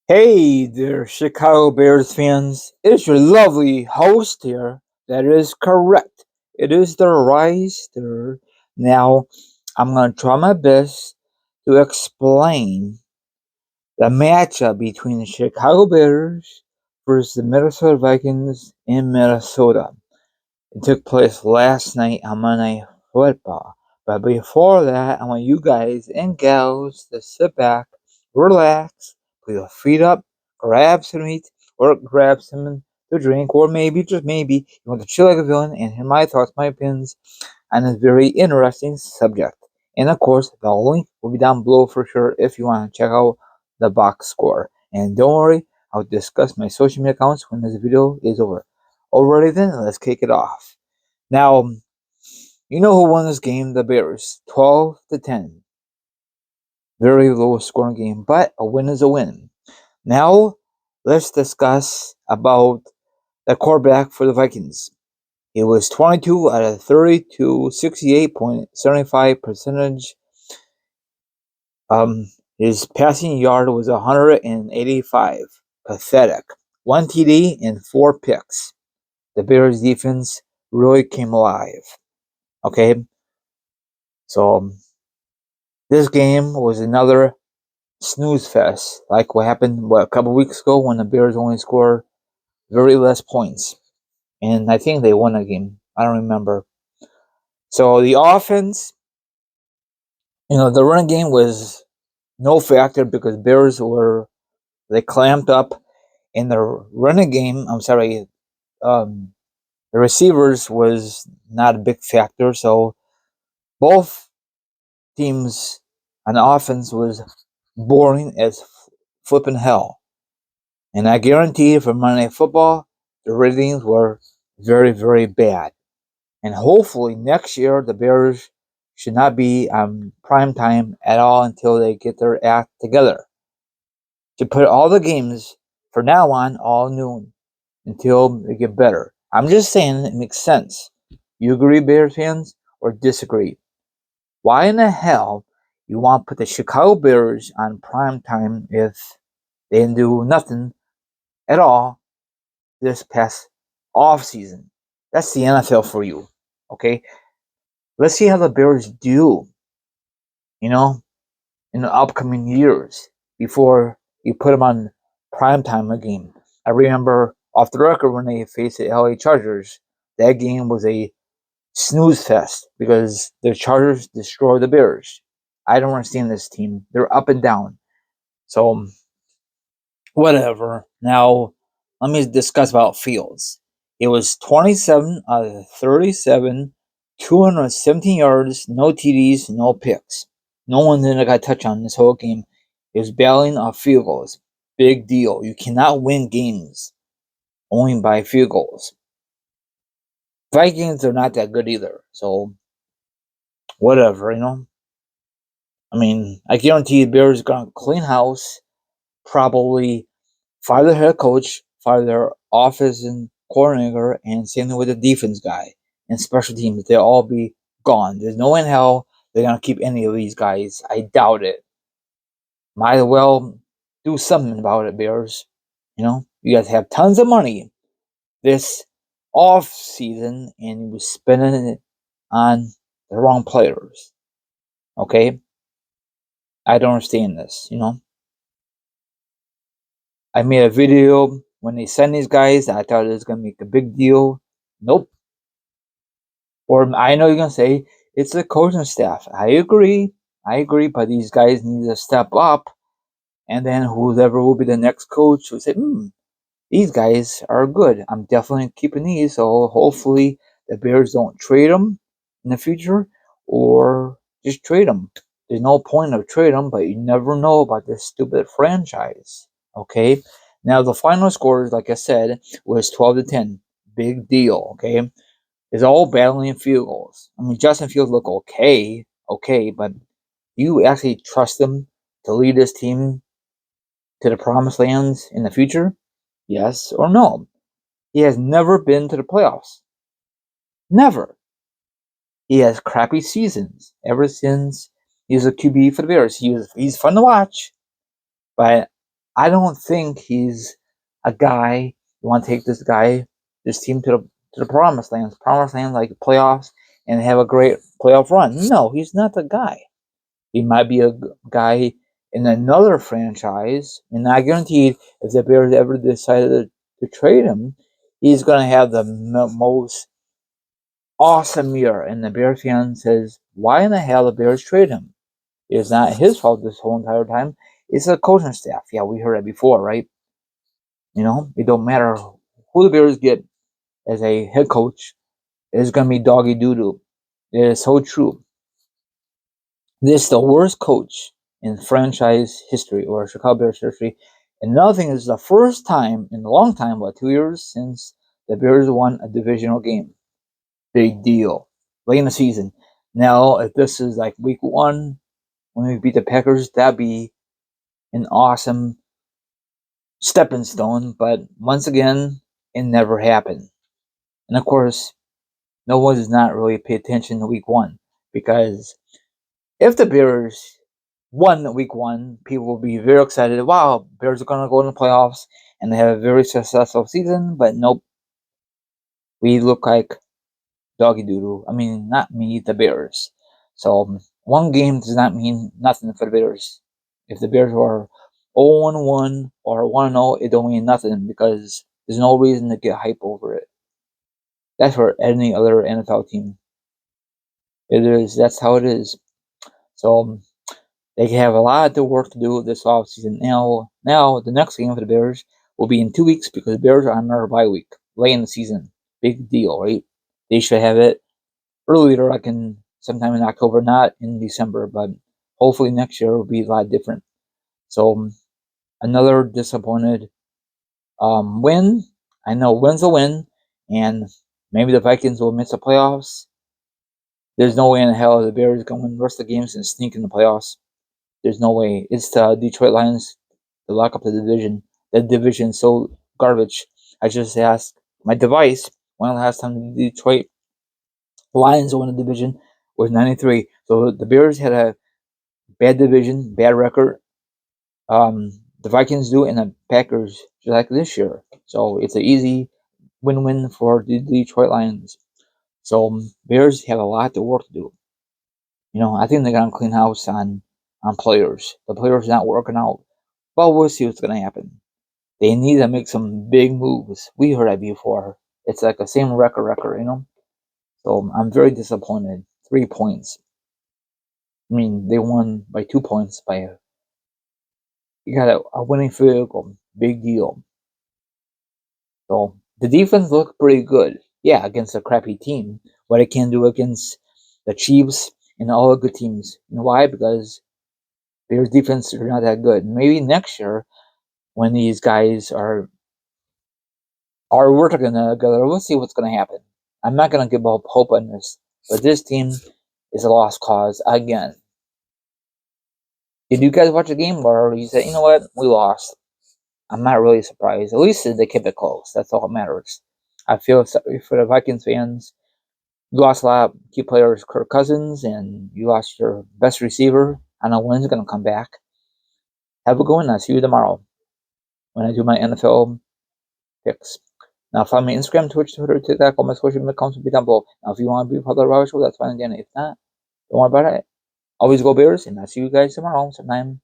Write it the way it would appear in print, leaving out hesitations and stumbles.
Hey there, Chicago Bears fans. It's your lovely host here. That is correct. It is the Reister. Now, I'm going to try my best to explain the matchup between the Chicago Bears versus the Minnesota Vikings in Minnesota. It took place last night on Monday Night Football. But before that, I want you guys and gals to sit back, relax, put your feet up, grab some meat, or grab some to drink, or maybe, just maybe, you want to chill like a villain and hear my thoughts, my opinions on this very interesting subject. And of course, the link will be down below for sure if you want to check out the box score. And don't worry, I'll discuss my social media accounts when this video is over. Alrighty then, let's kick it off. Now, you know who won this game? The Bears, 12-10. Very low scoring game, but a win is a win. Now, let's discuss about the quarterback for the Vikings. It was 22 out of 32, 68.75 percentage. His passing yard was 185. Pathetic. 1 TD and 4 picks. The Bears defense really came alive. Okay, so this game was another snooze fest, like what happened a couple weeks ago when the Bears only scored very less points, and I think they won a game. I don't remember. So the offense, the running game was no factor because Bears they clamped up in the running game. I'm sorry, the receivers was not a big factor. So both teams on offense was boring as flipping hell. And I guarantee for Monday Night Football, the ratings were very, very bad. And hopefully next year, the Bears should not be on prime time at all until they get their act together. To put all the games for now on all noon until they get better. I'm just saying it makes sense. You agree, Bears fans, or disagree? Why in the hell you want to put the Chicago Bears on prime time if they didn't do nothing at all this past off season? That's the NFL for you. Okay? Let's see how the Bears do, you know, in the upcoming years before you put them on prime time a game. I remember off the record when they faced the LA Chargers, that game was a snooze fest because the Chargers destroyed the Bears. I don't understand this team. They're up and down. So whatever. Now let me discuss about Fields. It was 27 out of 37, 217 yards, no TDs, no picks. No one then got a touch on this whole game. It was battling off field goals. Big deal. You cannot win games only by field goals. Vikings are not that good either. So whatever. I mean, I guarantee the Bears are gonna clean house, probably fire the head coach, fire their office and coordinator, and same thing with the defense guy and special teams. They'll all be gone. There's no in hell they're gonna keep any of these guys. I doubt it. Might as well do something about it, Bears. You guys have tons of money this off season, and you was spending it on the wrong players. Okay, I don't understand this. I made a video when they send these guys. I thought it was gonna make a big deal. Nope. Or I know you're gonna say it's the coaching staff. I agree. But these guys need to step up, and then whoever will be the next coach will say, these guys are good. I'm definitely keeping these. So hopefully the Bears don't trade them in the future, or just trade them. There's no point of trade them, but you never know about this stupid franchise. Okay. Now the final scores, like I said, was 12-10. Big deal. Okay. It's all battling field goals. I mean, Justin Fields look okay, but you actually trust him to lead this team to the promised lands in the future? Yes or no? He has never been to the playoffs. Never. He has crappy seasons ever since he was a QB for the Bears. He's fun to watch, but I don't think he's a guy you want to take this team to the promised land like playoffs, and have a great playoff run. No, he's not the guy. He might be a guy in another franchise, and I guarantee if the Bears ever decided to trade him, he's going to have the most awesome year. And the Bears fan says, why in the hell the Bears trade him? It's not his fault this whole entire time. It's the coaching staff. Yeah, we heard that before, right? It don't matter who the Bears get as a head coach. It's going to be doggy doo-doo. It is so true. This is the worst coach in franchise history or Chicago Bears history. And another thing is the first time in a long time, 2 years since the Bears won a divisional game. Big deal. Late in the season. Now, if this is like week one, when we beat the Packers, that'd be an awesome stepping stone. But once again, it never happened. And of course, no one does not really pay attention to week one because if the Bears won week one, people will be very excited. Wow, Bears are going to go in the playoffs and they have a very successful season. But nope, we look like doggy doodle. I mean, not me, the Bears. So one game does not mean nothing for the Bears. If the Bears are 0-1 or 1-0, it don't mean nothing because there's no reason to get hype over it. That's for any other NFL team. It is. That's how it is. So they have a lot of work to do this offseason. Now the next game for the Bears will be in 2 weeks because the Bears are on their bye week, late in the season. Big deal, right? They should have it earlier, like in sometime in October, not in December, but hopefully next year will be a lot different. So another disappointed win. I know win's a win, and maybe the Vikings will miss the playoffs. There's no way in hell the Bears going to win the rest of the games and sneak in the playoffs. There's no way. It's the Detroit Lions to lock up the division. The division's so garbage. I just asked my device when the last time the Detroit Lions won the division was 93. So the Bears had a bad division, bad record. The Vikings do, and the Packers just like this year. So it's an easy win-win for the Detroit Lions. So Bears have a lot of work to do. I think they're gonna clean house on players. The players not working out. Well, we'll see what's gonna happen. They need to make some big moves. We heard that before. It's like the same record. So I'm very disappointed. 3 points. I mean, they won by 2 points. You got a winning field goal. Big deal. So the defense looked pretty good. Yeah, against a crappy team. What it can do against the Chiefs and all the good teams. You know why? Because Bears defense are not that good. Maybe next year when these guys are working together, we'll see what's gonna happen. I'm not gonna give up hope on this, but this team is a lost cause again. Did you guys watch the game, or you said, you know what, we lost? I'm not really surprised. At least they kept it close. That's all that matters. I feel sorry for the Vikings fans. You lost a lot of key players, Kirk Cousins, and you lost your best receiver. I know when's gonna come back. Have a good one. I'll see you tomorrow when I do my NFL picks. Now follow me on Instagram, Twitch, Twitter, TikTok, all my social media accounts will be down below. Now if you want to be part of the Robert Show, that's fine again. If not, don't worry about it. Always go Bears, and I'll see you guys tomorrow sometime.